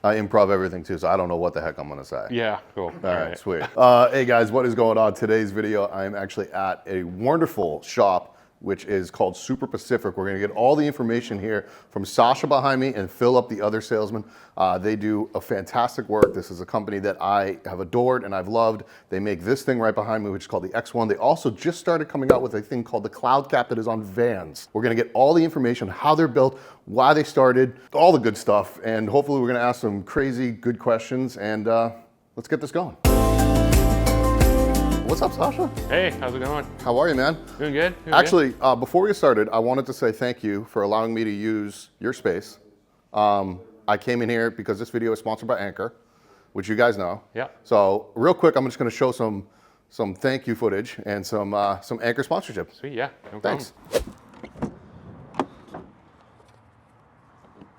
I improv everything too, so I don't know what the heck I'm gonna say. Yeah, cool. All right, sweet. Hey guys, what is going on? Today's video, I am actually at a wonderful shop which is called Super Pacific. We're gonna get all the information here from Sasha behind me and Phil up, the other salesman. They do a fantastic work. This is a company that I have adored and I've loved. They make this thing right behind me, which is called the X1. They also just started coming out with a thing called the Cloud Cap that is on vans. We're gonna get all the information, how they're built, why they started, all the good stuff, and hopefully we're gonna ask some crazy good questions, and let's get this going. What's up, Sasha? Hey, how's it going? How are you, man? Doing good. Actually, before we get started, I wanted to say thank you for allowing me to use your space. I came in here because this video is sponsored by Anchor, which you guys know. Yeah. So real quick, I'm just going to show some thank you footage and some Anchor sponsorship. Sweet, yeah. No Thanks. problem.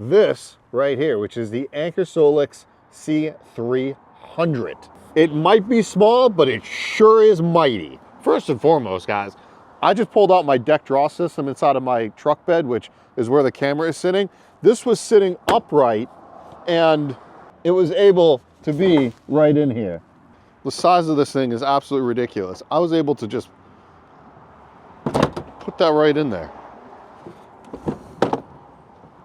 This right here, which is the Anchor Solix C300. It might be small, but it sure is mighty. First and foremost, guys, I just pulled out my deck draw system inside of my truck bed, which is where the camera is sitting. This was sitting upright and it was able to be right in here. The size of this thing is absolutely ridiculous. I was able to just put that right in there.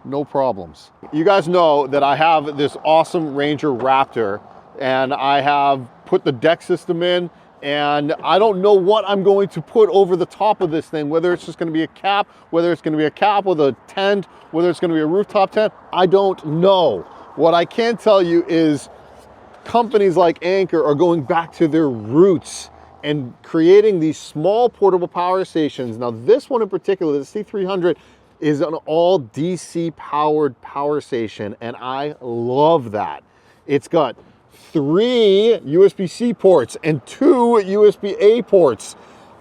No problems. You guys know that I have this awesome Ranger Raptor and I have put the deck system in, and I don't know what I'm going to put over the top of this thing, whether it's just going to be a cap, whether it's going to be a cap with a tent, whether it's going to be a rooftop tent. I don't know. What I can tell you is companies like Anchor are going back to their roots and creating these small portable power stations. Now this one in particular, the C300, is an all DC powered power station, and I love that. It's got 3 USB-C ports and 2 USB-A ports.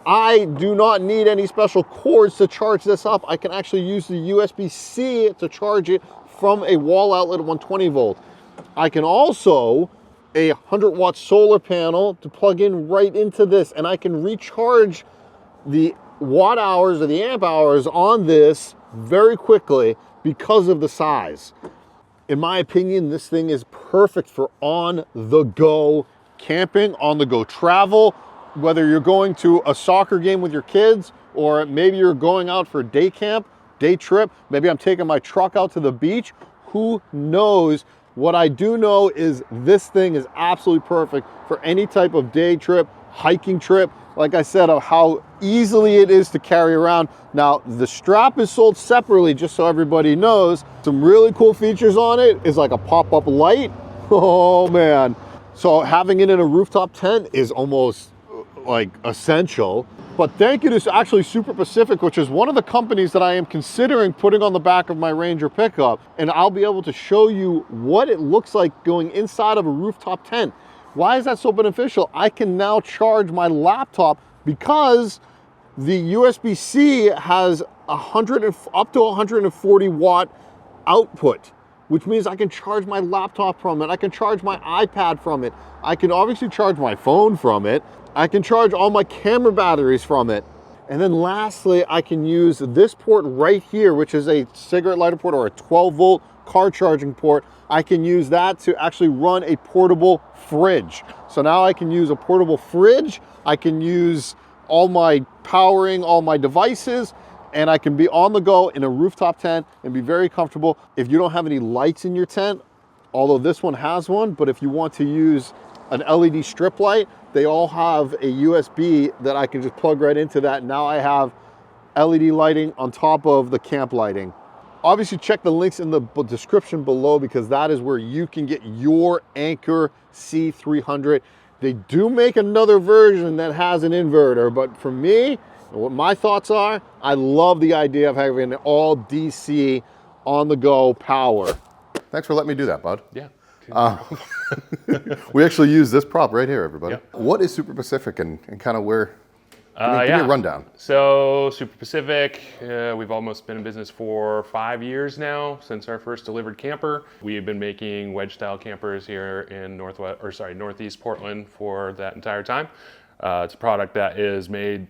I do not need any special cords to charge this up. I can actually use the USB-C to charge it from a wall outlet at 120 volt. I can also a 100-watt solar panel to plug in right into this, and I can recharge the watt hours or the amp hours on this very quickly because of the size. In my opinion, this thing is perfect for on-the-go camping, on-the-go travel, whether you're going to a soccer game with your kids, or maybe you're going out for a day camp, day trip, maybe I'm taking my truck out to the beach, who knows? What I do know is this thing is absolutely perfect for any type of day trip, hiking trip, like I said, of how easily it is to carry around. Now, the strap is sold separately, just so everybody knows. Some really cool features on it is like a pop-up light. Oh man. So having it in a rooftop tent is almost like essential. But thank you to actually Super Pacific, which is one of the companies that I am considering putting on the back of my Ranger pickup. And I'll be able to show you what it looks like going inside of a rooftop tent. Why is that so beneficial? I can now charge my laptop because the USB-C has up to 140 watt output, which means I can charge my laptop from it. I can charge my iPad from it. I can obviously charge my phone from it. I can charge all my camera batteries from it. And then lastly, I can use this port right here, which is a cigarette lighter port or a 12 volt car charging port. I can use that to actually run a portable fridge. So now I can use a portable fridge. I can use all my powering, all my devices, and I can be on the go in a rooftop tent and be very comfortable. If you don't have any lights in your tent, although this one has one, but if you want to use an LED strip light, they all have a USB that I can just plug right into that. Now I have LED lighting on top of the camp lighting. Obviously check the links in the description below because that is where you can get your Anchor C300. They do make another version that has an inverter, but for me, what my thoughts are, I love the idea of having an all DC on-the-go power. Thanks for letting me do that, bud. Yeah. We actually use this prop right here, everybody. Yep. What is Super Pacific and kind of where? Give me a rundown. So Super Pacific, we've almost been in business for 5 years now since our first delivered camper. We have been making wedge style campers here in Northeast Portland for that entire time. It's a product that is made,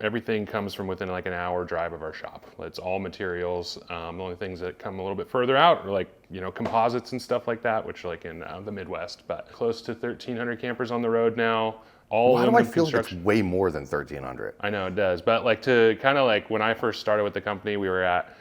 everything comes from within like an hour drive of our shop. It's all materials. The only things that come a little bit further out are like, composites and stuff like that, which are like in the Midwest, but close to 1,300 campers on the road now. All Why do I aluminum feel like it's construction. way more than 1,300? I know it does, but like to kind of like when I first started with the company, we were at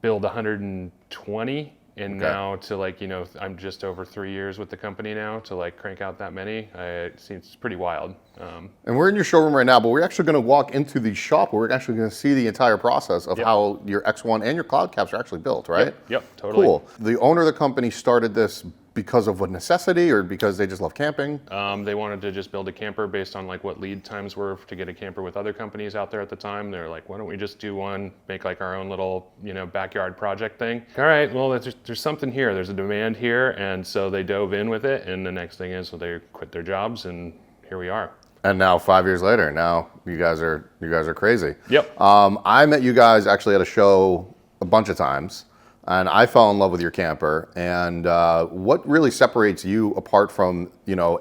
build 120. And now to like, I'm just over 3 years with the company now to like crank out that many, it seems pretty wild. And we're in your showroom right now, but we're actually going to walk into the shop where we're actually going to see the entire process of how your X1 and your cloud caps are actually built, right? Yep, totally. Cool. The owner of the company started this because of a necessity or because they just love camping? They wanted to just build a camper based on like what lead times were to get a camper with other companies out there at the time. They're like, why don't we just do one, make like our own little, backyard project thing. All right, well, there's something here. There's a demand here. And so they dove in with it. And the next thing is, they quit their jobs and here we are. And now 5 years later, now you guys are crazy. Yep. I met you guys actually at a show a bunch of times. And I fell in love with your camper. And what really separates you apart from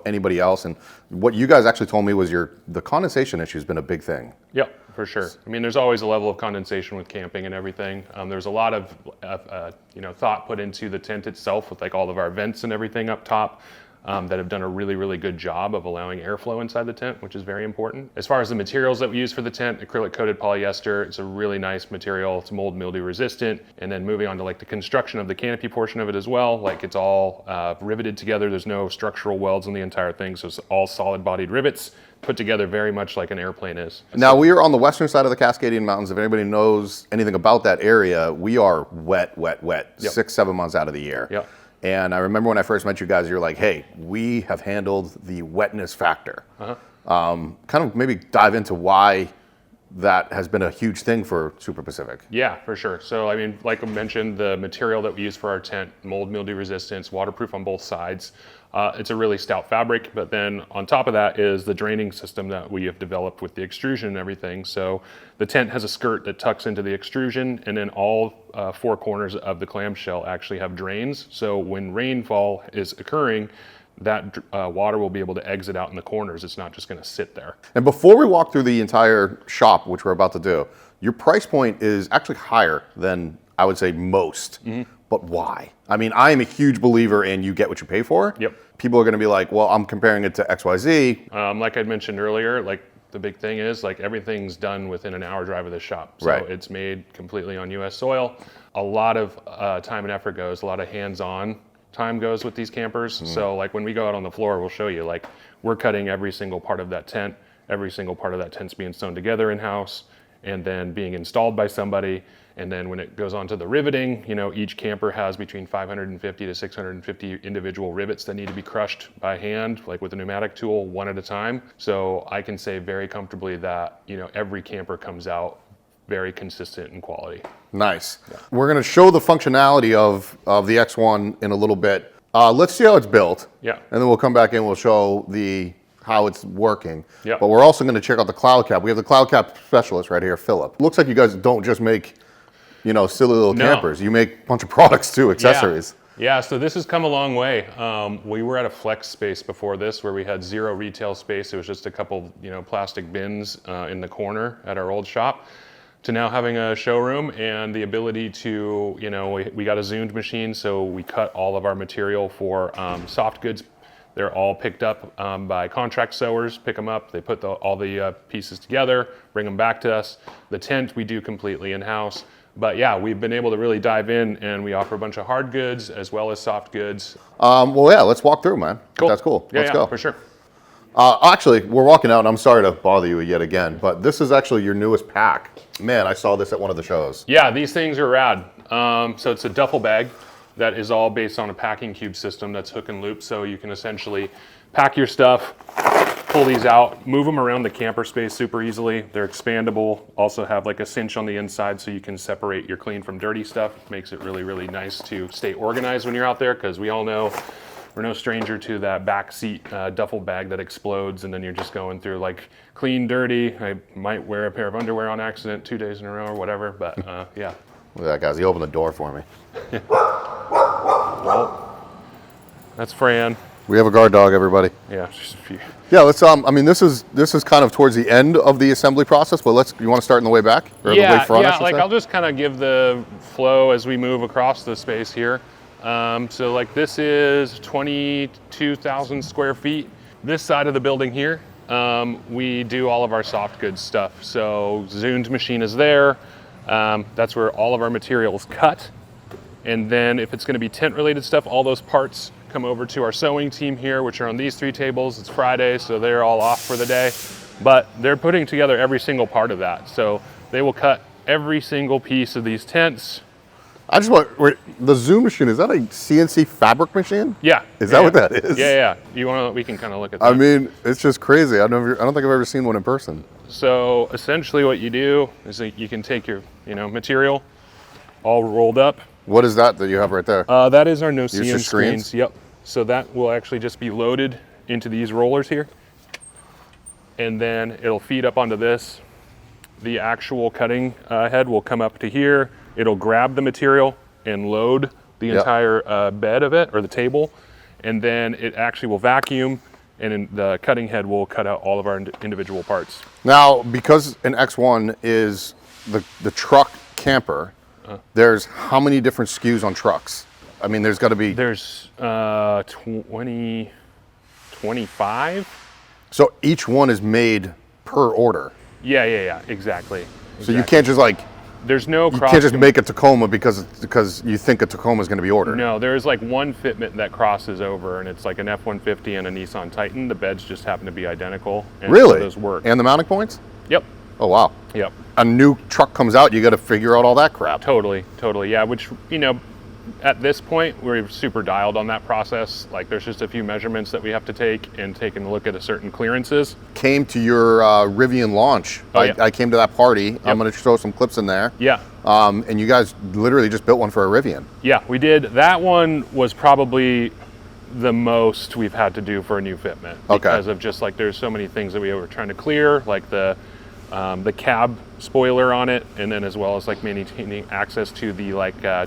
anybody else? And what you guys actually told me was the condensation issue has been a big thing. Yep, for sure. I mean, there's always a level of condensation with camping and everything. There's a lot of thought put into the tent itself with like all of our vents and everything up top. That have done a really, really good job of allowing airflow inside the tent, which is very important. As far as the materials that we use for the tent, acrylic coated polyester, it's a really nice material. It's mold mildew resistant. And then moving on to like the construction of the canopy portion of it as well, like it's all riveted together. There's no structural welds in the entire thing. So it's all solid bodied rivets put together very much like an airplane is. Now we are on the western side of the Cascadian Mountains. If anybody knows anything about that area, we are wet, 6-7 months out of the year. Yep. And I remember when I first met you guys, you're like, hey, we have handled the wetness factor. Kind of maybe dive into why that has been a huge thing for Super Pacific. Yeah, for sure. So, I mean, like I mentioned, the material that we use for our tent, mold mildew resistance, waterproof on both sides. It's a really stout fabric, but then on top of that is the draining system that we have developed with the extrusion and everything. So the tent has a skirt that tucks into the extrusion, and then all 4 corners of the clamshell actually have drains. So when rainfall is occurring, that water will be able to exit out in the corners. It's not just going to sit there. And before we walk through the entire shop, which we're about to do, your price point is actually higher than I would say most. But why? I mean, I am a huge believer in you get what you pay for. Yep. People are going to be like, well, I'm comparing it to XYZ. Like I mentioned earlier, like the big thing is like everything's done within an hour drive of the shop. So it's made completely on US soil. A lot of time and effort goes, a lot of hands-on time goes with these campers. So like when we go out on the floor, we'll show you like we're cutting every single part of that tent. Every single part of that tent's being sewn together in-house and then being installed by somebody. And then when it goes on to the riveting, each camper has between 550 to 650 individual rivets that need to be crushed by hand, like with a pneumatic tool, one at a time. So I can say very comfortably that, every camper comes out very consistent in quality. Nice. Yeah. We're going to show the functionality of the X1 in a little bit. Let's see how it's built. Yeah. And then we'll come back and we'll show how it's working. Yeah. But we're also going to check out the cloud cap. We have the cloud cap specialist right here, Philip. Looks like you guys don't just make silly little campers. You make a bunch of products too, accessories. Yeah, so this has come a long way. We were at a flex space before this where we had 0 retail space. It was just a couple, plastic bins in the corner at our old shop, to now having a showroom and the ability to, we got a zoomed machine, so we cut all of our material for soft goods. They're all picked up by contract sewers, pick them up, they put all the pieces together, bring them back to us. The tent we do completely in-house. But yeah, we've been able to really dive in and we offer a bunch of hard goods as well as soft goods. Well, yeah, let's walk through, man. Cool. That's cool. Yeah, Let's go. For sure. Actually, we're walking out and I'm sorry to bother you yet again, but this is actually your newest pack. Man, I saw this at one of the shows. Yeah, these things are rad. So it's a duffel bag that is all based on a packing cube system that's hook and loop. So you can essentially pack your stuff, pull these out, move them around the camper space super easily. They're expandable, also have like a cinch on the inside so you can separate your clean from dirty stuff. Makes it really, really nice to stay organized when you're out there, because we all know we're no stranger to that back seat duffel bag that explodes and then you're just going through like clean, dirty. I might wear a pair of underwear on accident 2 days in a row or whatever, but yeah. Look at that, guys. He opened the door for me. Well, that's Fran. We have a guard dog, everybody. Yeah, just a few. Yeah, let's. I mean, this is kind of towards the end of the assembly process, but you want to start in the way back or the way front? Yeah, like I'll just kind of give the flow as we move across the space here. So like this is 22,000 square feet. This side of the building here, we do all of our soft goods stuff. So Zun's machine is there. That's where all of our material is cut. And then if it's going to be tent related stuff, all those parts come over to our sewing team here, which are on these 3 tables. It's Friday, so they're all off for the day, but they're putting together every single part of that. So they will cut every single piece of these tents. I just want, the Zun machine, is that a CNC fabric machine? Yeah. Is that what that is? Yeah. We can kind of look at that. I mean, it's just crazy. I don't think I've ever seen one in person. So essentially what you do is that you can take your, material all rolled up. What is that you have right there? That is our no-seam screens? screens. Yep. So that will actually just be loaded into these rollers here. And then it'll feed up onto this. The actual cutting head will come up to here. It'll grab the material and load the entire bed of it, or the table. And then it actually will vacuum, and then the cutting head will cut out all of our individual parts. Now, because an X1 is the truck camper, there's how many different SKUs on trucks? I mean, there's got to be... There's 25. So each one is made per order. Yeah, exactly. So you can't just like... There's no cross... You can't just make a Tacoma because you think a Tacoma is going to be ordered. No, there's like one fitment that crosses over, and it's like an F-150 and a Nissan Titan. The beds just happen to be identical. And really? So those work. And the mounting points? Yep. Oh, wow. Yep. A new truck comes out, you got to figure out all that crap. Totally. Yeah, which, at this point, we're super dialed on that process. Like, there's just a few measurements that we have to take and take a look at certain clearances. Came to your Rivian launch. I came to that party. Yep. I'm going to show some clips in there. Yeah. And you guys literally just built one for a Rivian. Yeah, we did. That one was probably the most we've had to do for a new fitment. Because of just like, there's so many things that we were trying to clear, like the cab spoiler on it, and then as well as like maintaining access to the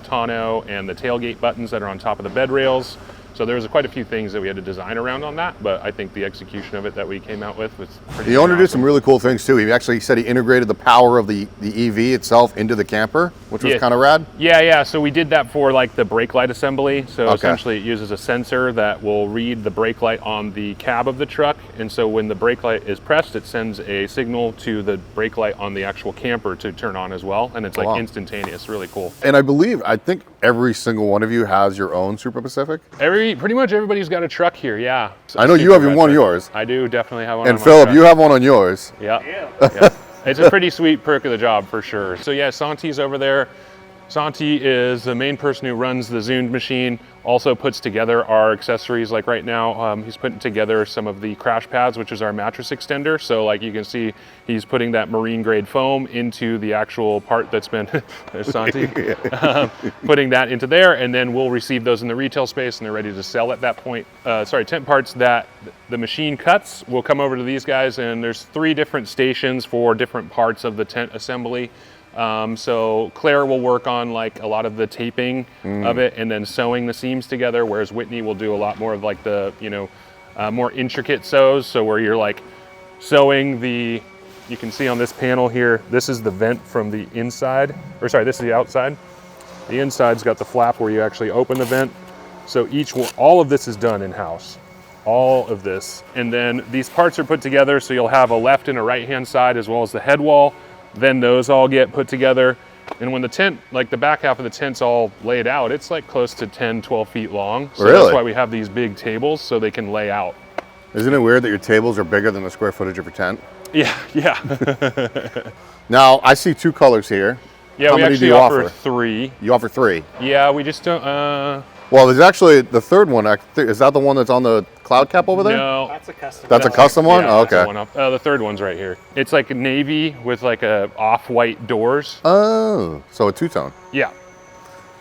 tonneau and the tailgate buttons that are on top of the bed rails. So there was quite a few things that we had to design around on that, but I think the execution of it that we came out with was pretty The owner awesome. did some really cool things too. He actually said he integrated the power of the EV itself into the camper, which was kind of rad. Yeah. So we did that for like the brake light assembly. So essentially it uses a sensor that will read the brake light on the cab of the truck. And so when the brake light is pressed, it sends a signal to the brake light on the actual camper to turn on as well. And it's like instantaneous, really cool. And I think every single one of you has your own Super Pacific. Pretty much everybody's got a truck here, yeah. I know you have one on yours. I do definitely have one and on Philip, you have one on yours. Yeah. It's a pretty sweet perk of the job for sure. So yeah, Santi's over there. Santi is the main person who runs the Zun machine, also puts together our accessories. Like right now, he's putting together some of the crash pads, which is our mattress extender. So like you can see, he's putting that marine grade foam into the actual part that's been, there's Santi, putting that into there, and then we'll receive those in the retail space and they're ready to sell at that point. Tent parts that the machine cuts will come over to these guys, and there's 3 different stations for different parts of the tent assembly. So Claire will work on like a lot of the taping of it and then sewing the seams together, whereas Whitney will do a lot more of like the, more intricate sews. So where you're like sewing you can see on this panel here, this is the vent from the inside, this is the outside. The inside's got the flap where you actually open the vent. So all of this is done in-house, all of this. And then these parts are put together. So you'll have a left and a right-hand side as well as the head wall. Then those all get put together. And when the tent, like the back half of the tent's all laid out, it's like close to 10, 12 feet long. So that's why we have these big tables so they can lay out. Isn't it weird that your tables are bigger than the square footage of your tent? Yeah. Now, I see 2 colors here. Yeah, we actually offer 3. You offer 3? Yeah, we just don't, Well, there's actually the third one. Is that the one that's on the cloud cap over there? No. That's a custom. That's a custom one? Yeah, oh, okay. The third one's right here. It's like a navy with like a off-white doors. Oh, so a 2-tone. Yeah.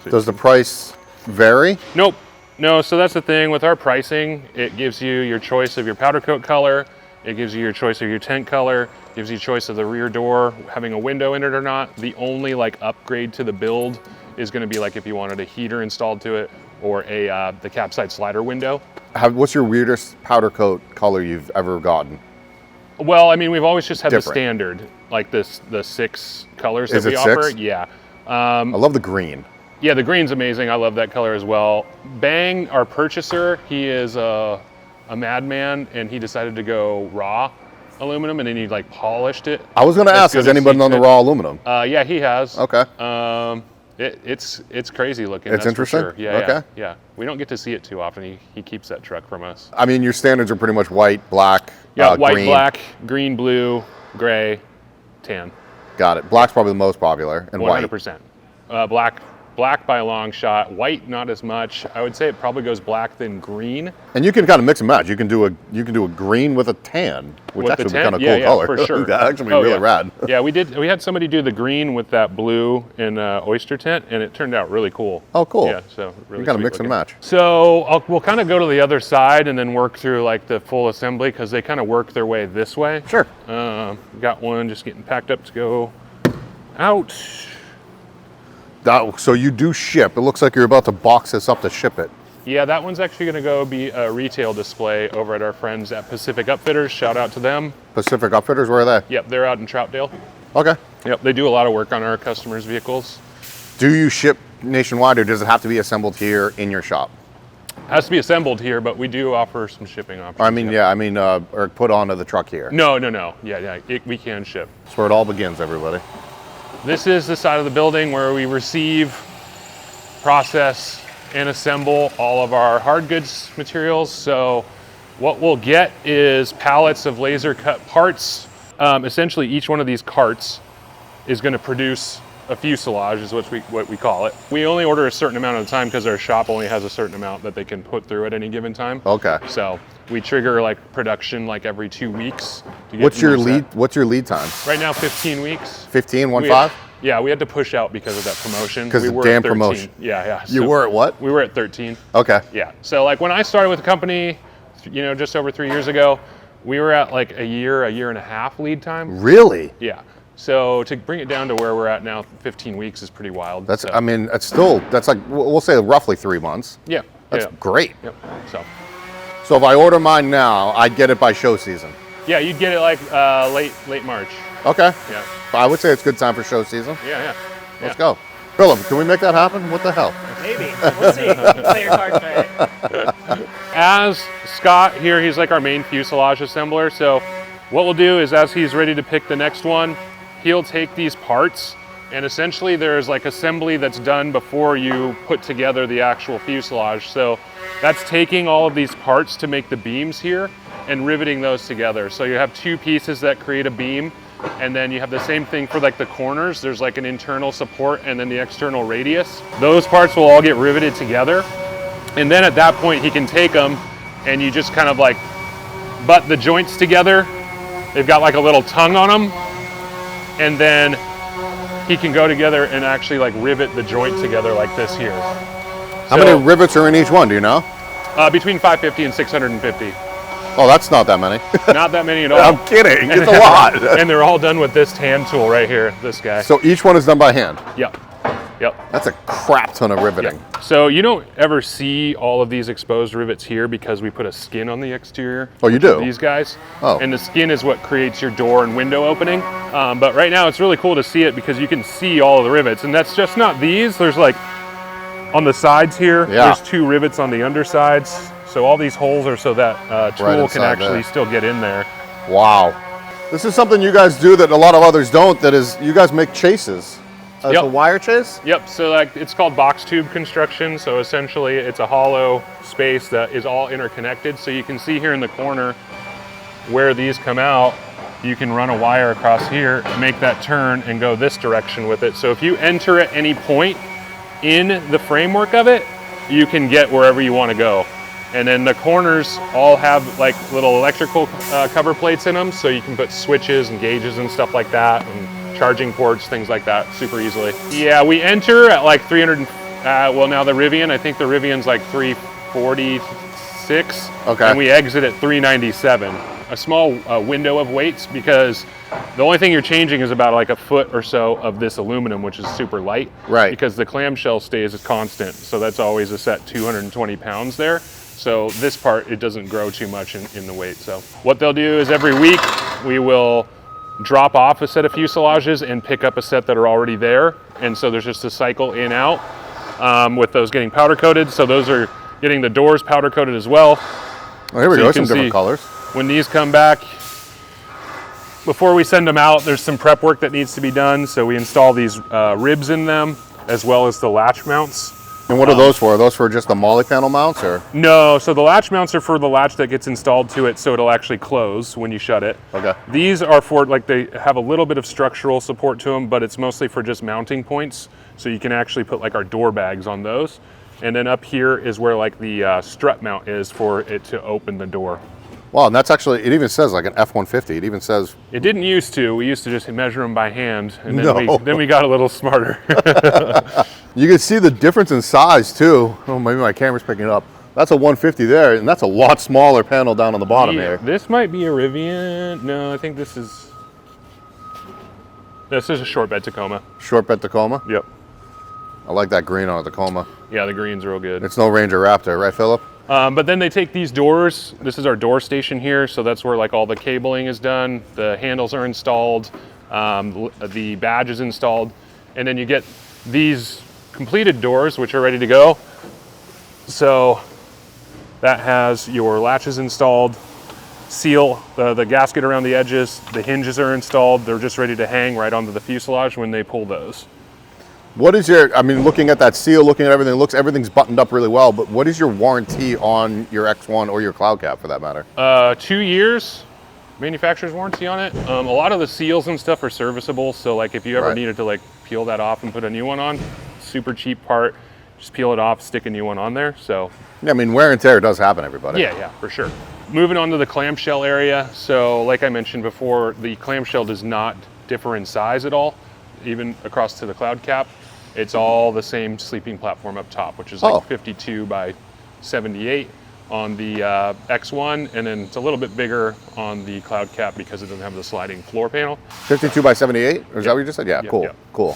Does the price vary? Nope. No, so that's the thing with our pricing. It gives you your choice of your powder coat color. It gives you your choice of your tent color. Gives you choice of the rear door, having a window in it or not. The only like upgrade to the build is going to be like if you wanted a heater installed to it or the capside slider window. What's your weirdest powder coat color you've ever gotten? Well, I mean, we've always just had the Different. standard, like the 6 colors Is that we it offer. 6? Yeah. I love the green. Yeah, the green's amazing. I love that color as well. Bang, our purchaser, he is a madman, and he decided to go raw aluminum, and then he like polished it. I was going to ask, has anybody done the raw aluminum? Yeah, he has. Okay. It's crazy looking. It's that's interesting? For sure. Yeah, Okay. yeah. We don't get to see it too often. He keeps that truck from us. I mean, your standards are pretty much white, black, Yeah, white, green. black, green, blue, gray, tan. Got it. Black's probably the most popular, and 100%. Black by a long shot. White, not as much. I would say it probably goes black then green. And you can kind of mix and match. You can do a green with a tan, which With actually the would be kind of tan? cool Yeah, color. for sure. That actually be really yeah. rad. Yeah, we had somebody do the green with that blue and oyster tint, and it turned out really cool. Oh, cool. Yeah, so really You kind of sweet mix and looking. match. So we'll kind of go to the other side and then work through like the full assembly because they kind of work their way this way. Sure. Got one just getting packed up to go out. So you do ship. It looks like you're about to box this up to ship it. Yeah, that one's actually going to go be a retail display over at our friends at Pacific Upfitters. Shout out to them. Pacific Upfitters, where are they? Yep, they're out in Troutdale. Okay. Yep, they do a lot of work on our customers' vehicles. Do you ship nationwide, or does it have to be assembled here in your shop? Has to be assembled here, but we do offer some shipping options. I mean, or put onto the truck here. No. Yeah, we can ship. That's where it all begins, everybody. This is the side of the building where we receive, process, and assemble all of our hard goods materials. So what we'll get is pallets of laser cut parts. Essentially, each one of these carts is going to produce a fuselage, is what we call it. We only order a certain amount at a time because our shop only has a certain amount that they can put through at any given time. Okay. So we trigger like production like every 2 weeks. To get What's your more set. lead? What's your lead time? Right now, 15 weeks. 15, We 1.5? Yeah, we had to push out because of that promotion. Because we of were damn at 13. promotion. Yeah. You So were at what? we were at 13. Okay. Yeah. So like when I started with the company, just over 3 years ago, we were at like a year and a half lead time. Really? Yeah. So to bring it down to where we're at now, 15 weeks is pretty wild. That's, so, I mean, that's like, we'll say roughly 3 months. yeah. That's yeah. great. Yep. So if I order mine now, I'd get it by show season. Yeah, you'd get it like late March. Okay. Yeah. I would say it's good time for show season. Yeah. Let's go. Philip, can we make that happen? What the hell? Maybe. We'll see. Play your cards right. As Scott here, he's like our main fuselage assembler. So what we'll do is as he's ready to pick the next one, he'll take these parts and essentially there's like assembly that's done before you put together the actual fuselage. So that's taking all of these parts to make the beams here and riveting those together. So you have 2 pieces that create a beam, and then you have the same thing for like the corners. There's like an internal support and then the external radius. Those parts will all get riveted together. And then at that point he can take them and you just kind of like butt the joints together. They've got like a little tongue on them. And then he can go together and actually like rivet the joint together like this here. How many rivets are in each one, do you know? Between 550 and 650. Oh, that's not that many. Not that many at all. I'm kidding. It's a lot. And they're all done with this hand tool right here, this guy. So each one is done by hand. Yep. That's a crap ton of riveting. So you don't ever see all of these exposed rivets here because we put a skin on the exterior. Oh, you do? These guys. Oh. And the skin is what creates your door and window opening. But right now it's really cool to see it because you can see all of the rivets. And that's just not these. There's like on the sides here, there's 2 rivets on the undersides. So all these holes are so that tool can actually still get in there. Wow. This is something you guys do that a lot of others don't. That is, you guys make chases. It's a wire chase? Yep, so like it's called box tube construction. So essentially it's a hollow space that is all interconnected. So you can see here in the corner where these come out, you can run a wire across here, make that turn and go this direction with it. So if you enter at any point in the framework of it, you can get wherever you want to go. And then the corners all have like little electrical cover plates in them, so you can put switches and gauges and stuff like that, and charging ports, things like that, super easily. Yeah, we enter at like 300, well now the Rivian, I think the Rivian's like 346, okay. And we exit at 397. a small window of weights, because the only thing you're changing is about like a foot or so of this aluminum, which is super light. Right. Because the clamshell stays constant, so that's always a set 220 pounds there. So this part, it doesn't grow too much in the weight. So what they'll do is every week we will drop off a set of fuselages and pick up a set that are already there. And so there's just a cycle in out with those getting powder coated. So those are getting the doors powder coated as well. Oh, here we So go, you some can different see colors. when these come back, before we send them out, there's some prep work that needs to be done. So we install these ribs in them, as well as the latch mounts. And what are those for? Are those for just the molly panel mounts, or? No, so the latch mounts are for the latch that gets installed to it, so it'll actually close when you shut it. Okay. These are for, like, they have a little bit of structural support to them, but it's mostly for just mounting points. So you can actually put like our door bags on those. And then up here is where like the strut mount is for it to open the door. Wow, and that's actually, it even says like an F-150. It even says... It didn't used to. We used to just measure them by hand, and then, No. then we got a little smarter. You can see the difference in size too. Oh, maybe my camera's picking it up. That's a 150 there, and that's a lot smaller panel down on the bottom here. This might be a Rivian. No, I think this is a short bed Tacoma. Short bed Tacoma. Yep. I like that green on a Tacoma. Yeah, the green's real good. It's no Ranger Raptor, right, Philip? But then they take these doors. This is our door station here, so that's where like all the cabling is done. The handles are installed, the badge is installed, and then you get these completed doors, which are ready to go. So that has your latches installed, seal, the gasket around the edges, the hinges are installed. They're just ready to hang right onto the fuselage when they pull those. What is your, I mean, looking at that seal, looking at everything, everything's buttoned up really well, but what is your warranty on your X1 or your Cloud Cap for that matter? 2 years manufacturer's warranty on it. A lot of the seals and stuff are serviceable, so like if you ever needed to like peel that off and put a new one on, super cheap part, just peel it off, stick a new one on there. So yeah, I mean, wear and tear does happen, everybody. yeah, for sure. Moving on to the clamshell area. So like I mentioned before, the clamshell does not differ in size at all, even across to the Cloud Cap. It's all the same sleeping platform up top, which is like 52 by 78 on the X1, and then it's a little bit bigger on the Cloud Cap because it doesn't have the sliding floor panel. 52 by 78, or is that what you just said? Yeah, cool, cool.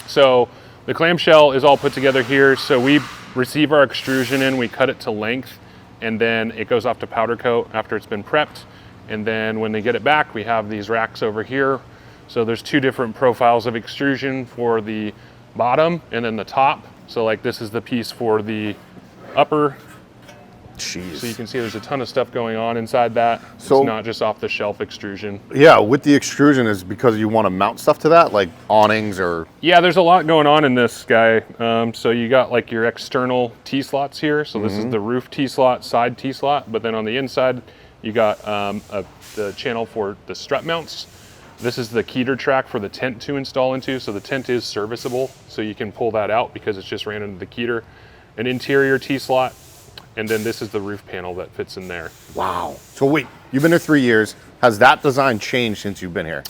So the clamshell is all put together here. So we receive our extrusion in, we cut it to length, and then it goes off to powder coat after it's been prepped. And then when they get it back, we have these racks over here. So there's two different profiles of extrusion for the bottom and then the top. So like this is the piece for the upper. Jeez. So you can see there's a ton of stuff going on inside that. So, it's not just off the shelf extrusion. Yeah, with the extrusion is because you want to mount stuff to that, like awnings or... Yeah, there's a lot going on in this guy. So you got like your external T-slots here. So this is the roof T-slot, side T-slot, but then on the inside you got the channel for the strut mounts. This is the keter track for the tent to install into. So the tent is serviceable, so you can pull that out because it's just ran into the keter. An interior T-slot, and then this is the roof panel that fits in there. Wow. So wait, you've been there 3 years. Has that design changed since you've been here?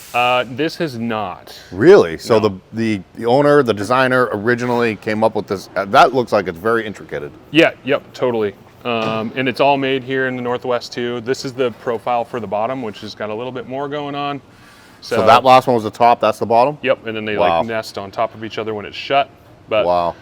This has not. Really? So No. the owner, the designer originally came up with this. That looks like it's very intricate. Yeah, yep, totally. And it's all made here in the Northwest too. This is the profile for the bottom, which has got a little bit more going on. So that last one was the top, that's the bottom? Yep, and then they like nest on top of each other when it's shut. But wow.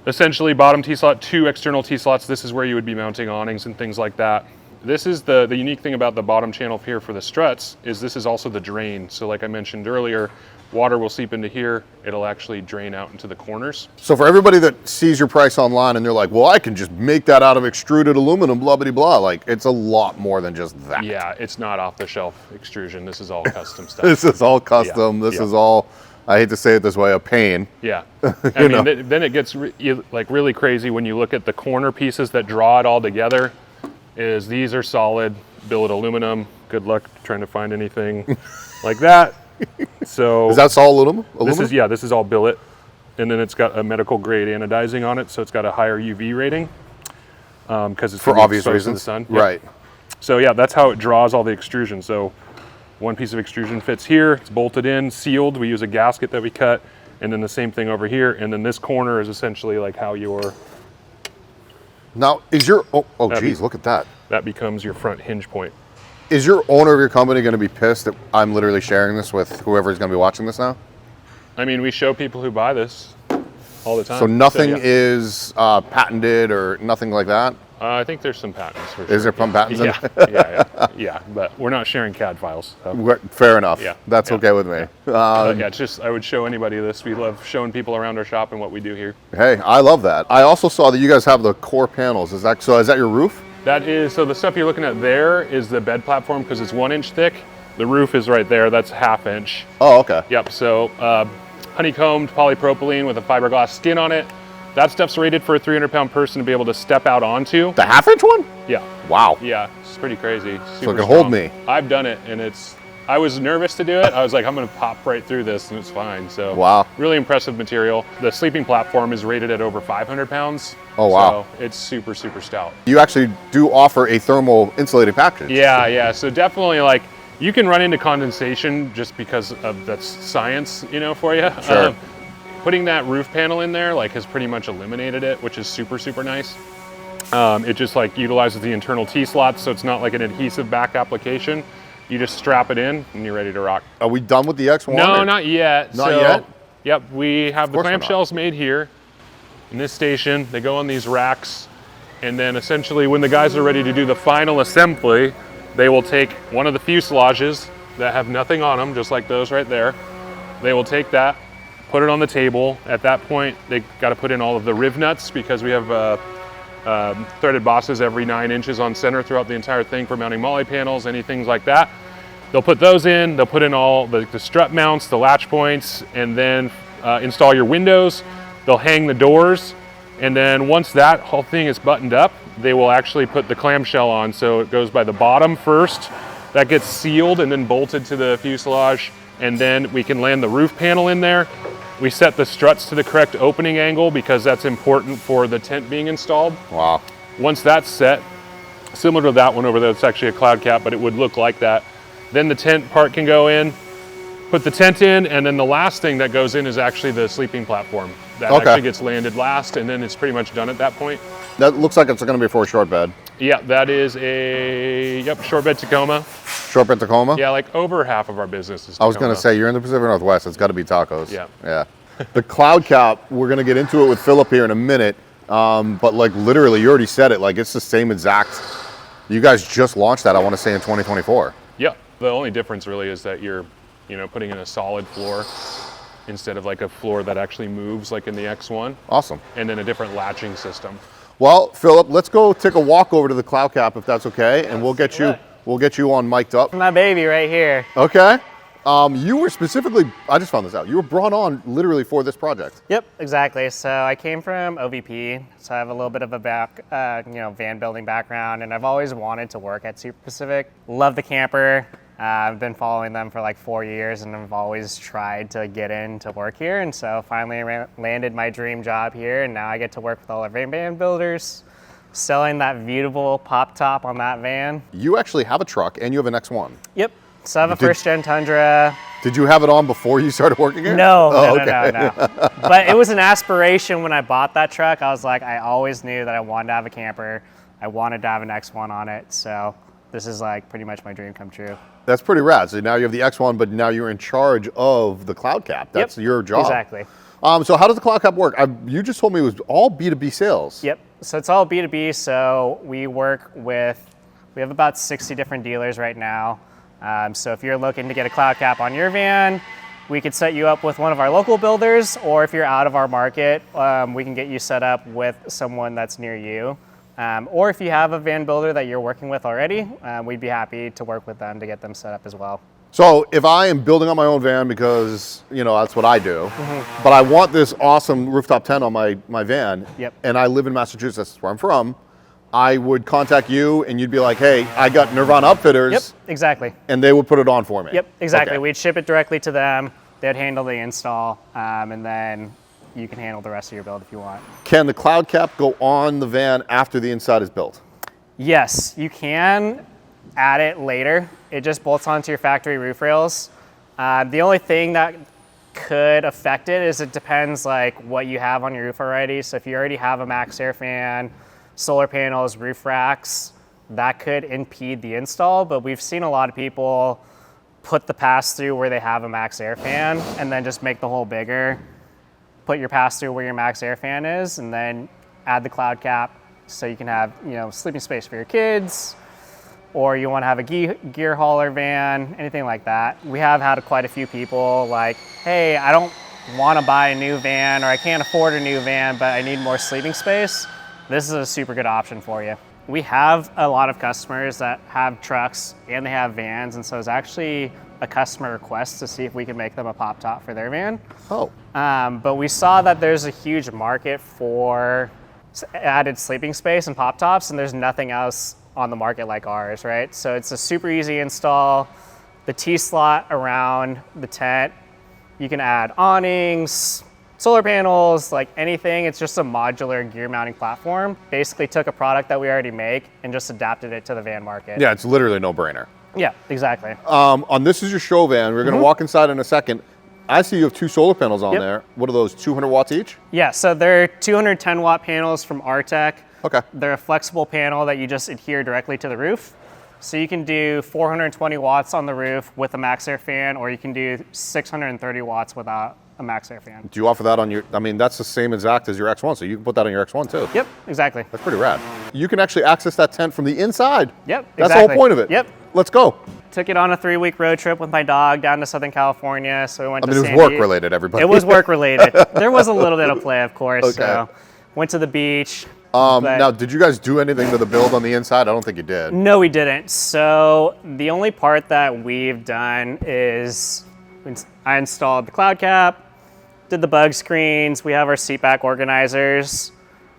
Essentially bottom T-slot, two external T-slots. This is where you would be mounting awnings and things like that. This is the unique thing about the bottom channel here for the struts is this is also the drain. So like I mentioned earlier, water will seep into here. It'll actually drain out into the corners. So for everybody that sees your price online and they're like, well, I can just make that out of extruded aluminum, blah, blah, blah. Like, it's a lot more than just that. Yeah, it's not off the shelf extrusion. This is all custom stuff. This is all custom. Yeah, this is all, I hate to say it this way, a pain. Yeah. I mean, then it gets like really crazy when you look at the corner pieces that draw it all together. Is these are solid billet aluminum. Good luck trying to find anything like that. So is that all aluminum? This is all billet, and then it's got a medical grade anodizing on it, so it's got a higher UV rating because it's for obvious reasons. To the sun. Right. Yep. So yeah, that's how it draws all the extrusion. So one piece of extrusion fits here. It's bolted in, sealed. We use a gasket that we cut, and then the same thing over here. And then this corner is essentially like how your now is your geez, look at that. That becomes your front hinge point. Is your owner of your company going to be pissed that I'm literally sharing this with whoever is going to be watching this now? I mean, we show people who buy this all the time. So nothing yeah. is patented or nothing like that? I think there's some patents for sure. Is there some patents in Yeah, but we're not sharing CAD files. So. Fair enough. Yeah, That's yeah, okay with me. Yeah, it's just, I would show anybody this. We love showing people around our shop and what we do here. Hey, I love that. I also saw that you guys have the core panels. Is that your roof? That is, so the stuff you're looking at there is the bed platform because it's 1 inch thick. The roof is right there, that's 1/2 inch. Oh, okay. Yep, so honeycombed polypropylene with a fiberglass skin on it. That stuff's rated for a 300-pound person to be able to step out onto. The 1/2 inch one? Yeah. Wow. Yeah, it's pretty crazy. So it can hold me. I've done it, and I was nervous to do it. I was like, I'm gonna pop right through this, and it's fine. So wow. Really impressive material. The sleeping platform is rated at over 500 pounds. Oh, wow. So it's super, super stout. You actually do offer a thermal insulated package. Yeah. So definitely, like, you can run into condensation just because of that's science, for you. Sure. Putting that roof panel in there has pretty much eliminated it, which is super, super nice. It just utilizes the internal T-slots, so it's not like an adhesive back application. You just strap it in and you're ready to rock. Are we done with the X1? No, not yet. Not yet? Yep, we have the Of course we're not. clamshells made here in this station. They go on these racks, and then essentially when the guys are ready to do the final assembly, they will take one of the fuselages that have nothing on them, just like those right there. They will take that, put it on the table. At that point, they got to put in all of the riv nuts because we have threaded bosses every 9 inches on center throughout the entire thing for mounting molly panels, anything like that. They'll put those in, they'll put in all the strut mounts, the latch points, and then install your windows. They'll hang the doors, and then once that whole thing is buttoned up, they will actually put the clamshell on. So it goes by the bottom first, that gets sealed and then bolted to the fuselage, and then we can land the roof panel in there. We set the struts to the correct opening angle because that's important for the tent being installed. Wow. Once that's set, similar to that one over there, it's actually a cloud cap, but it would look like that. Then the tent part can go in, put the tent in, and then the last thing that goes in is actually the sleeping platform. That actually gets landed last, and then it's pretty much done at that point. That looks like it's going to be for a short bed. Yeah, that is a short bed Tacoma. Short bed Tacoma? Yeah, over half of our business is Tacoma. I was going to say, you're in the Pacific Northwest. It's got to be tacos. Yeah. Yeah. The cloud cap, we're going to get into it with Philip here in a minute. But literally, you already said it. It's the same exact. You guys just launched that, I want to say, in 2024. Yeah. The only difference really is that you're, putting in a solid floor instead of a floor that actually moves like in the X1. Awesome. And then a different latching system. Well, Philip, let's go take a walk over to the cloud cap if that's okay, and we'll get you on mic'd up. My baby right here. Okay. You were specifically, I just found this out, you were brought on literally for this project. Yep, exactly. So I came from OVP, so I have a little bit of a van building background, and I've always wanted to work at Super Pacific. Love the camper. I've been following them for 4 years, and I've always tried to get in to work here. And so finally landed my dream job here, and now I get to work with all our van builders, selling that beautiful pop top on that van. You actually have a truck, and you have an X1. Yep. So I have a first-gen Tundra. Did you have it on before you started working here? No, Oh, no. But it was an aspiration when I bought that truck. I was like, I always knew that I wanted to have a camper. I wanted to have an X1 on it. So this is pretty much my dream come true. That's pretty rad. So now you have the X1, but now you're in charge of the cloud cap. That's your job. Exactly. So how does the cloud cap work? You just told me it was all B2B sales. Yep. So it's all B2B. So we have about 60 different dealers right now. So if you're looking to get a cloud cap on your van, we could set you up with one of our local builders, or if you're out of our market, we can get you set up with someone that's near you. Or if you have a van builder that you're working with already, we'd be happy to work with them to get them set up as well. So if I am building on my own van because, that's what I do, but I want this awesome rooftop tent on my van, and I live in Massachusetts, that's where I'm from, I would contact you and you'd be like, hey, I got Nirvana Upfitters. Yep, exactly. And they would put it on for me. Yep, exactly. Okay. We'd ship it directly to them. They'd handle the install, and then you can handle the rest of your build if you want. Can the cloud cap go on the van after the inside is built? Yes, you can add it later. It just bolts onto your factory roof rails. The only thing that could affect it is it depends what you have on your roof already. So if you already have a max air fan, solar panels, roof racks, that could impede the install, but we've seen a lot of people put the pass-through where they have a max air fan and then just make the hole bigger, put your pass-through where your max air fan is, and then add the cloud cap so you can have, you know, sleeping space for your kids, or you want to have a gear hauler van, anything like that. We have had quite a few people like, hey, I don't want to buy a new van, or I can't afford a new van, but I need more sleeping space. This is a super good option for you. We have a lot of customers that have trucks and they have vans, and so it's actually a customer request to see if we can make them a pop top for their van. Oh. But we saw that there's a huge market for added sleeping space and pop tops, and there's nothing else on the market like ours, right? So it's a super easy install. The T-slot around the tent, you can add awnings, solar panels, like anything. It's just a modular gear mounting platform. Basically took a product that we already make and just adapted it to the van market. Yeah, it's literally no brainer. Yeah, exactly. On this is your show van. We're going to walk inside in a second. I see you have 2 solar panels on there. What are those, 200 watts each? Yeah, so they're 210 watt panels from Artec. Okay. They're a flexible panel that you just adhere directly to the roof. So you can do 420 watts on the roof with a max air fan, or you can do 630 watts without a max air fan. Do you offer that on your, I mean, that's the same exact as your X1, so you can put that on your X1 too. Yep, exactly. That's pretty rad. You can actually access that tent from the inside. Yep, That's exactly. the whole point of it. Yep. Let's go. Took it on a 3-week road trip with my dog down to Southern California. So we went to it was San work Diego. related, everybody. It was work related. There was a little bit of play, of course. Okay. So went to the beach. Now, did you guys do anything to the build on the inside? I don't think you did. No, we didn't. So the only part that we've done is I installed the cloud cap, did the bug screens. We have our seat back organizers,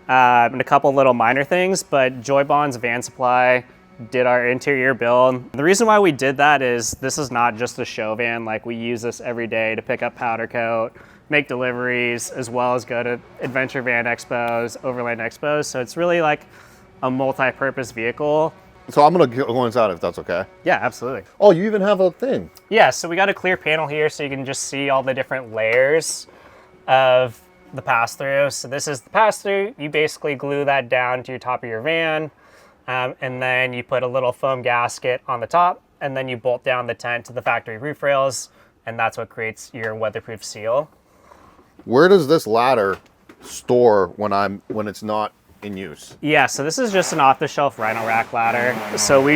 and a couple little minor things, but Joy Bond's Van Supply did our interior build. The reason why we did that is this is not just a show van. Like, we use this every day to pick up powder coat, make deliveries, as well as go to adventure van expos, overland expos. So it's really like a multi-purpose vehicle. So I'm gonna go inside if that's okay. Yeah, absolutely. Oh, you even have a thing. Yeah, so we got a clear panel here so you can just see all the different layers of the pass-through. So this is the pass-through. You basically glue that down to your top of your van, and then you put a little foam gasket on the top, and then you bolt down the tent to the factory roof rails, and that's what creates your weatherproof seal. Where does this ladder store when it's not in use? Yeah, so this is just an off-the-shelf Rhino rack ladder. So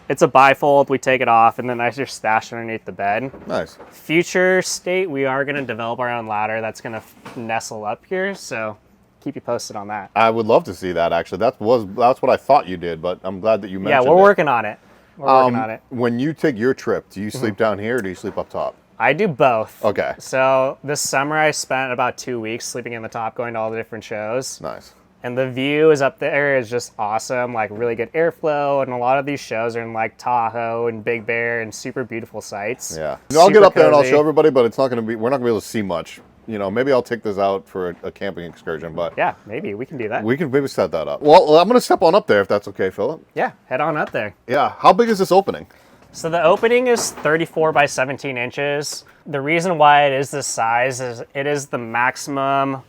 it's a bifold, we take it off, and then I just stash it underneath the bed. Nice. Future state, we are gonna develop our own ladder that's gonna nestle up here, so keep you posted on that. I would love to see that, actually. That's what I thought you did, but I'm glad that you mentioned it. Yeah, we're working on it. We're working on it. When you take your trip, do you sleep down here or do you sleep up top? I do both. Okay. So this summer I spent about 2 weeks sleeping in the top, going to all the different shows. Nice. And the view is up there is just awesome, like really good airflow. And a lot of these shows are in like Tahoe and Big Bear and super beautiful sites. Yeah. I'll get up there and I'll cozy. show everybody, but we're not going to be able to see much. You know, maybe I'll take this out for a camping excursion, but Yeah, maybe we can do that. we can maybe set that up. Well, I'm going to step on up there if that's okay, Philip. Yeah, head on up there. Yeah. How big is this opening? So the opening is 34 by 17 inches. The reason why it is this size is it is the maximum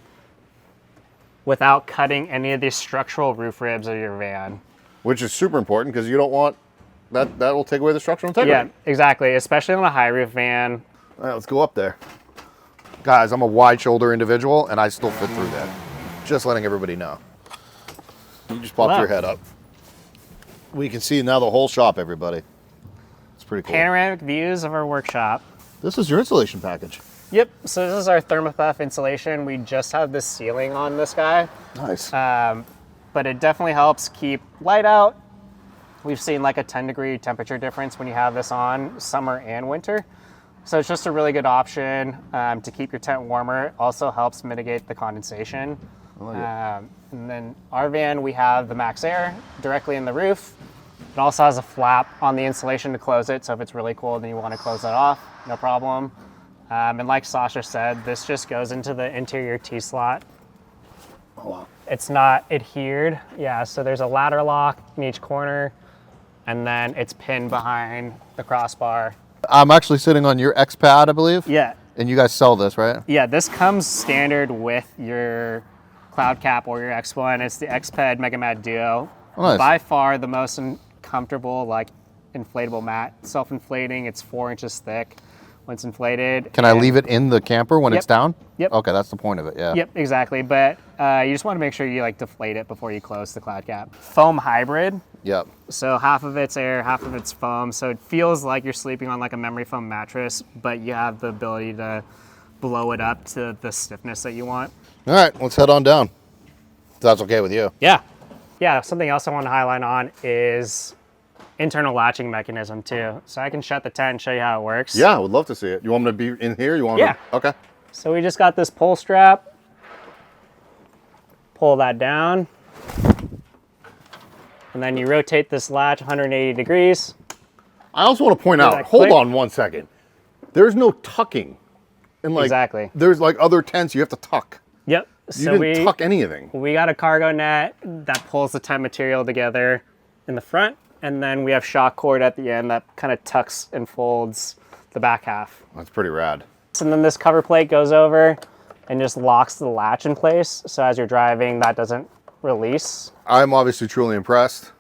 without cutting any of the structural roof ribs of your van. Which is super important because you don't want that will take away the structural integrity. Yeah, exactly, especially on a high roof van. All right, let's go up there. Guys, I'm a wide shoulder individual and I still fit through that. Just letting everybody know. You just pop Wow. your head up. We can see now the whole shop, everybody. It's pretty cool. Panoramic views of our workshop. This is your installation package. Yep, so this is our ThermoPuff insulation. We just have this ceiling on this guy, Nice. but it definitely helps keep light out. We've seen like a 10-degree temperature difference when you have this on, summer and winter. So it's just a really good option to keep your tent warmer. It also helps mitigate the condensation. And then our van, we have the Max Air directly in the roof. It also has a flap on the insulation to close it. So if it's really cold and you want to close that off, no problem. And like Sasha said, this just goes into the interior T-slot. Oh, wow. It's not adhered. Yeah, so there's a ladder lock in each corner, and then it's pinned behind the crossbar. I'm actually sitting on your X pad, I believe. Yeah. And you guys sell this, right? Yeah, this comes standard with your cloud cap or your X1. It's the X-Ped Mega Mad Duo. Oh, nice. By far the most comfortable, like, inflatable mat. Self-inflating, it's 4 inches thick when it's inflated. Can I leave it in the camper when it's down? Yep. Okay, that's the point of it, yeah. Yep, exactly. But you just want to make sure you like deflate it before you close the cloud cap. Foam hybrid. Yep. So half of it's air, half of it's foam. So it feels like you're sleeping on like a memory foam mattress, but you have the ability to blow it up to the stiffness that you want. All right, let's head on down. If that's okay with you. Yeah. Yeah, something else I want to highlight on is internal latching mechanism too. So I can shut the tent and show you how it works. Yeah, I would love to see it. You want me to be in here? You want me to? Okay. So we just got this pull strap. Pull that down. And then you rotate this latch 180 degrees. I also want to point out, hold on 1 second. There's no tucking. And like, Exactly. There's like other tents you have to tuck. Yep. You didn't tuck anything. We got a cargo net that pulls the tent material together in the front. And then we have shock cord at the end that kind of tucks and folds the back half. That's pretty rad. And then this cover plate goes over and just locks the latch in place. So as you're driving, that doesn't release. I'm obviously truly impressed.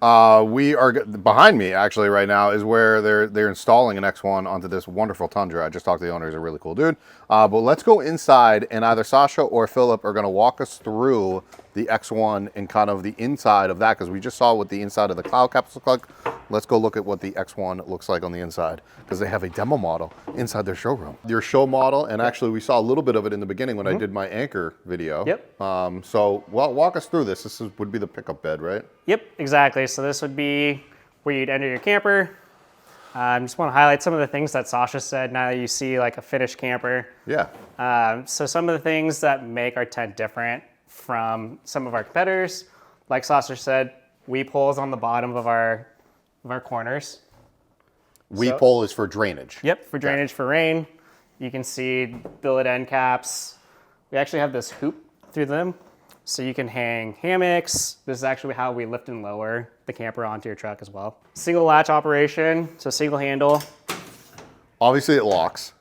We are behind me actually right now is where they're installing an X1 onto this wonderful Tundra. I just talked to the owner; he's a really cool dude. But let's go inside, and either Sasha or Philip are going to walk us through the X1 and kind of the inside of that, because we just saw what the inside of the cloud caps look like. Let's go look at what the X1 looks like on the inside, because they have a demo model inside their showroom. Your show model, and actually we saw a little bit of it in the beginning when I did my anchor video. Yep. So walk us through this. This would be the pickup bed, right? Yep, exactly. So this would be where you'd enter your camper. Just want to highlight some of the things that Sasha said now that you see like a finished camper. Yeah. So some of the things that make our tent different from some of our competitors, like Sasha said, weep holes on the bottom of our corners. Weep hole is for drainage. Yep, for drainage for rain. You can see billet end caps. We actually have this hoop through them, so you can hang hammocks. This is actually how we lift and lower the camper onto your truck as well. Single latch operation, so single handle. Obviously it locks.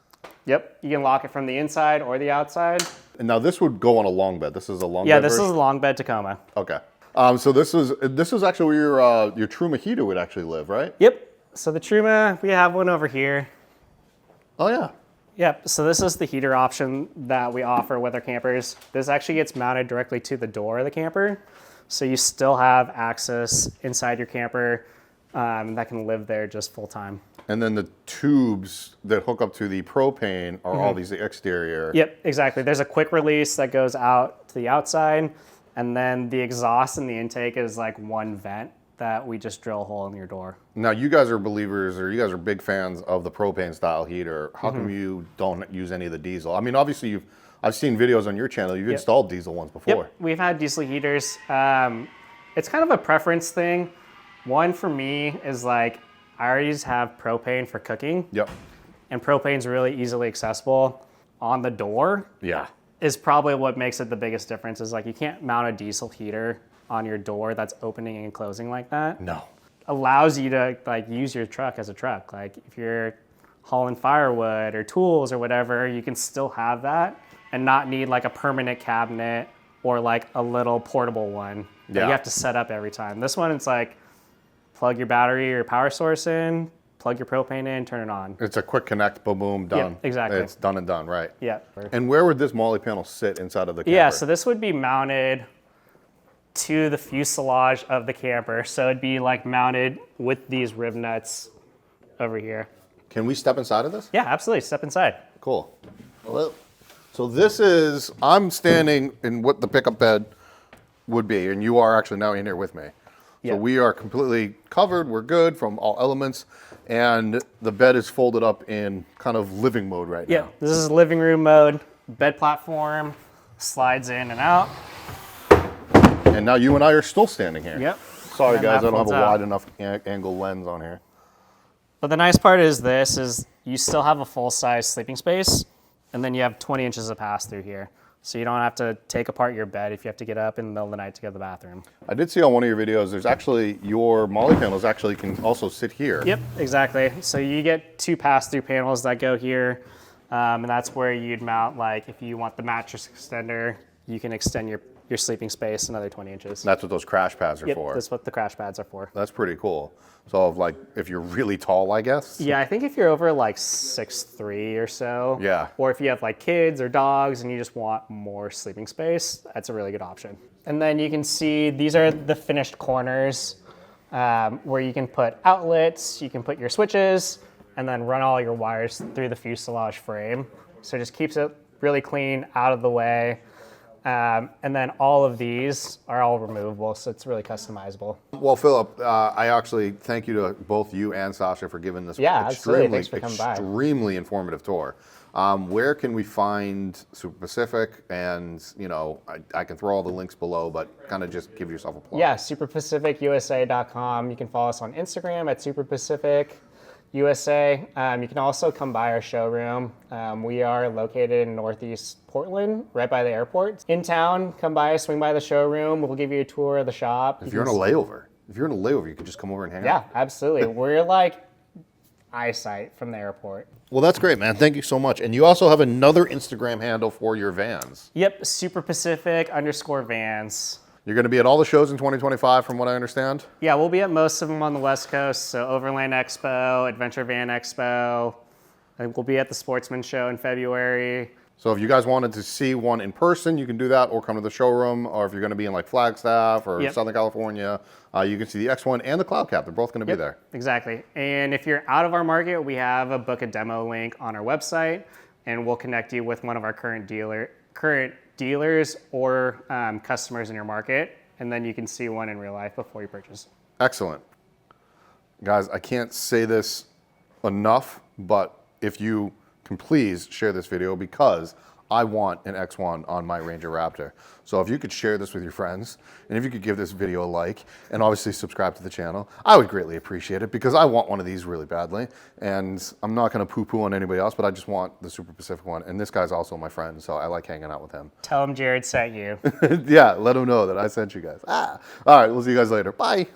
Yep, you can lock it from the inside or the outside. And now this would go on a long bed. This is a long bed. Yeah, this version? is a long bed Tacoma. Okay. So this is actually where your Truma heater would actually live, right? Yep. So the Truma, we have one over here. Oh yeah. Yep. So this is the heater option that we offer with our campers. This actually gets mounted directly to the door of the camper, so you still have access inside your camper that can live there just full time. And then the tubes that hook up to the propane are all these exterior. Yep, exactly. There's a quick release that goes out to the outside, and then the exhaust and the intake is like one vent that we just drill a hole in your door. Now you guys are believers, or you guys are big fans of the propane style heater. How come you don't use any of the diesel? I mean, obviously I've seen videos on your channel. You've installed diesel ones before. Yep, we've had diesel heaters. It's kind of a preference thing. One for me is like, I already have propane for cooking. Yep. And propane's really easily accessible. On the door Yeah. is probably what makes it the biggest difference, is like you can't mount a diesel heater on your door that's opening and closing like that. No. Allows you to like use your truck as a truck. Like if you're hauling firewood or tools or whatever, you can still have that and not need like a permanent cabinet or like a little portable one that you have to set up every time. This one, it's like plug your battery or power source in, plug your propane in, turn it on. It's a quick connect, boom, boom, done. Yeah, exactly. It's done and done, right? Yeah. And where would this Molly panel sit inside of the camper? Yeah, so this would be mounted to the fuselage of the camper. So it'd be like mounted with these rib nuts over here. Can we step inside of this? Yeah, absolutely. Step inside. Cool. Well, so this is, I'm standing in what the pickup bed would be, and you are actually now in here with me. Yeah. So we are completely covered, we're good from all elements, and the bed is folded up in kind of living mode right Yeah, now. this is living room mode. Bed platform slides in and out. And now you and I are still standing here. Yep. Sorry And guys, that I don't have folds a out. wide enough angle lens on here. But the nice part is this is you still have a full-size sleeping space, and then you have 20 inches of pass-through here. So you don't have to take apart your bed if you have to get up in the middle of the night to go to the bathroom. I did see on one of your videos, there's actually, your Molly panels actually can also sit here. Yep, exactly. So you get 2 pass-through panels that go here, and that's where you'd mount, like, if you want the mattress extender, you can extend your sleeping space another 20 inches. That's what those crash pads are Yep, for. that's what the crash pads are for. That's pretty cool. So like if you're really tall, I guess. Yeah, I think if you're over like 6'3" or so, Yeah. or if you have like kids or dogs and you just want more sleeping space, that's a really good option. And then you can see these are the finished corners where you can put outlets, you can put your switches, and then run all your wires through the fuselage frame. So it just keeps it really clean, out of the way. And then all of these are all removable, so it's really customizable. Well, Philip, I actually thank you to both you and Sasha for giving this absolutely. Thanks for coming by. extremely informative tour. Where can we find Super Pacific? And I can throw all the links below, but kind of just give yourself a plug. Yeah, superpacificusa.com. You can follow us on Instagram at superpacificusa. You can also come by our showroom. We are located in Northeast Portland, right by the airport. In town, come by, swing by the showroom. We'll give you a tour of the shop. If you're in a layover, you can just come over and hang out. Yeah, absolutely. We're like eyesight from the airport. Well, that's great, man. Thank you so much. And you also have another Instagram handle for your vans. Yep, superpacific_vans. You're going to be at all the shows in 2025, from what I understand? Yeah, we'll be at most of them on the West Coast. So Overland Expo, Adventure Van Expo. I think we'll be at the Sportsman Show in February. So if you guys wanted to see one in person, you can do that, or come to the showroom. Or if you're going to be in like Flagstaff or Southern California, you can see the X1 and the Cloud Cap. They're both going to be there. Exactly. And if you're out of our market, we have a book a demo link on our website, and we'll connect you with one of our current dealers or customers in your market, and then you can see one in real life before you purchase. Excellent. Guys, I can't say this enough, but if you can please share this video, because I want an X1 on my Ranger Raptor. So if you could share this with your friends, and if you could give this video a like, and obviously subscribe to the channel, I would greatly appreciate it, because I want one of these really badly. And I'm not going to poo-poo on anybody else, but I just want the Super Pacific one. And this guy's also my friend, so I like hanging out with him. Tell him Jared sent you. Yeah, let him know that I sent you guys. All right, we'll see you guys later. Bye.